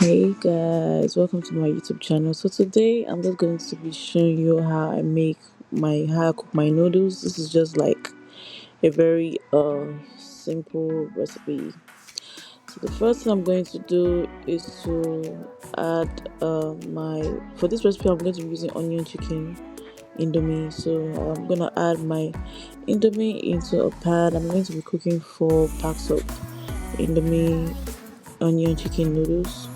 Hey guys, welcome to my YouTube channel. So today I'm just going to be showing you how I cook my noodles. This is just like a very simple recipe. So the first thing I'm going to do is to add my for this recipe I'm going to be using onion chicken indomie. So I'm gonna add my indomie into a pan. I'm going to be cooking 4 packs of indomie onion chicken noodles.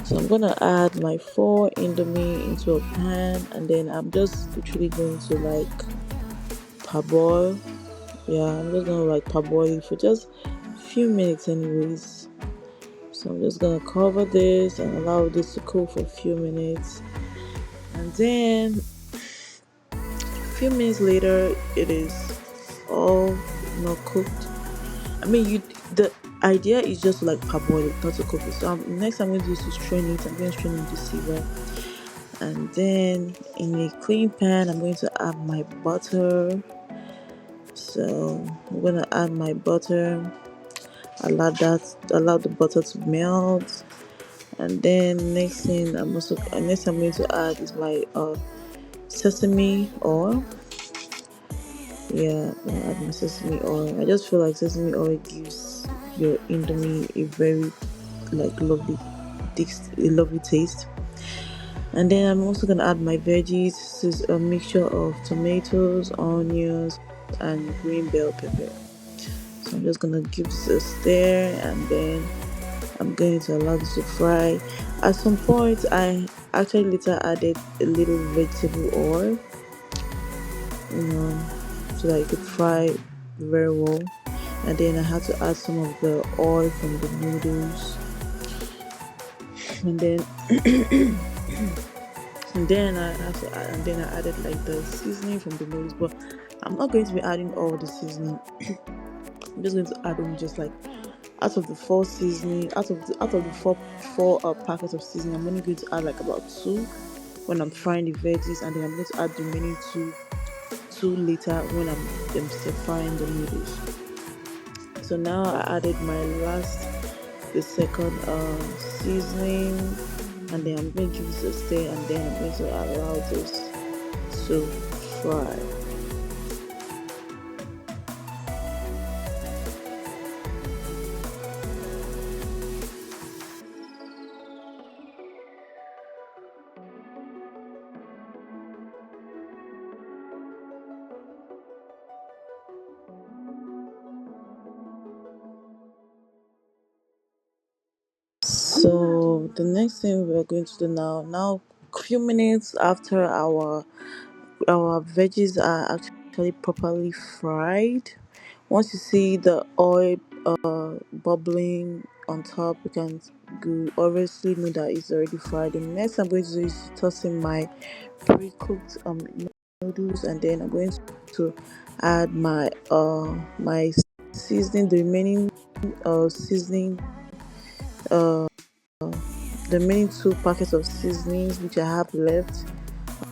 So I'm gonna add my 4 indomie into a pan, and then I'm just literally going to like parboil. Yeah, I'm just gonna like parboil it for just a few minutes anyways. So I'm just gonna cover this and allow this to cook for a few minutes, and then a few minutes later it is all cooked. I mean, the idea is just to like parboil it, not to cook it. So next I'm going to do is to strain it. I'm going to strain it to sieve, and then in a clean pan I'm going to add my butter. So I'm going to add my butter, allow the butter to melt, and then next I'm going to add is my sesame oil. Yeah, I'm gonna add my sesame oil. I just feel like sesame oil gives your indomie a very like lovely taste. And then I'm also gonna add my veggies. This is a mixture of tomatoes, onions, and green bell pepper. So I'm just gonna give this a stir, and then I'm going to allow this to fry. At some point, I actually later added a little vegetable oil, you know, so that it could fry very well. And then I had to add some of the oil from the noodles, and then and then I added like the seasoning from the noodles, but I'm not going to be adding all the seasoning. I'm just going to add on just like out of the four packets of seasoning. I'm only going to add like about 2 when I'm frying the veggies, and then I'm going to add the remaining two later when I'm still frying the noodles. So now I added the second seasoning, and then I'm going to give this a stir, and then I'm going to allow this to fry. So the next thing we're going to do now, a few minutes after our veggies are actually properly fried. Once you see the oil bubbling on top, you obviously know that it's already fried. The next I'm going to do is toss in my pre-cooked noodles, and then I'm going to add my seasoning, the remaining seasoning, uh the remaining 2 packets of seasonings which I have left.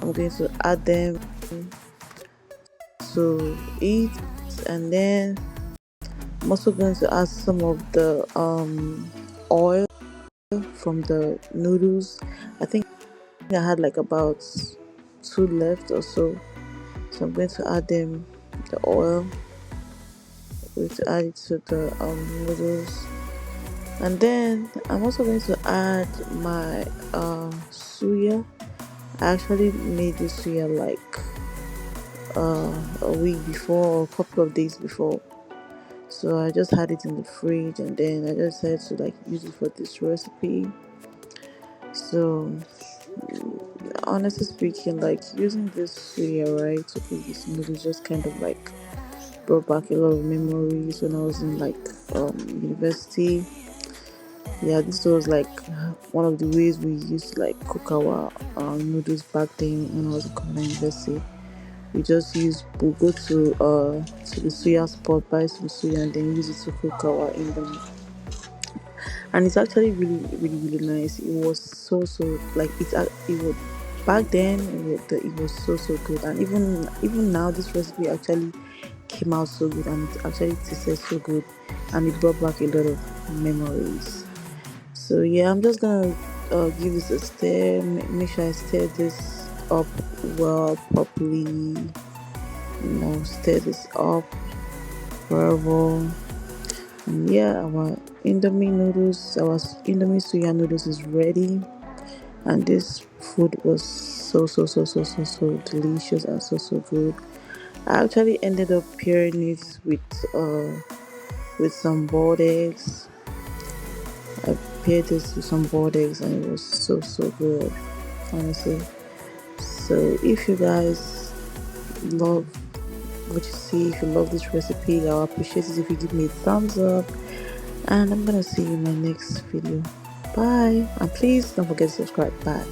I'm going to add them to it, and then I'm also going to add some of the oil from the noodles. I think I had like about 2 left or so. So I'm going to add the oil. I'm going to add it to the noodles. And then I'm also going to add my suya. I actually made this suya like a week before or a couple of days before. So I just had it in the fridge, and then I just had to like use it for this recipe. So honestly speaking, like using this suya right to cook this noodles just kind of like brought back a lot of memories when I was in like university. Yeah, this was like one of the ways we used to like cook our noodles back then when I was in Korean university. We'll go to the suya spot, buy some suya, and then use it to cook our indomie. And it's actually really really really nice. It was so like it was back then. It was so good, and even now this recipe actually came out so good, and it actually tasted so good, and it brought back a lot of memories. So yeah, I'm just gonna give this a stir. Make sure I stir this up well properly. Stir this up forever. And yeah, our Indomie soya noodles is ready. And this food was so delicious and so good. I actually ended up pairing it with some boiled eggs. I paired this with some boiled eggs and it was so good, honestly. So if you guys love what you see, if you love this recipe, I'll appreciate it if you give me a thumbs up. And I'm gonna see you in my next video. Bye, and please don't forget to subscribe. Bye.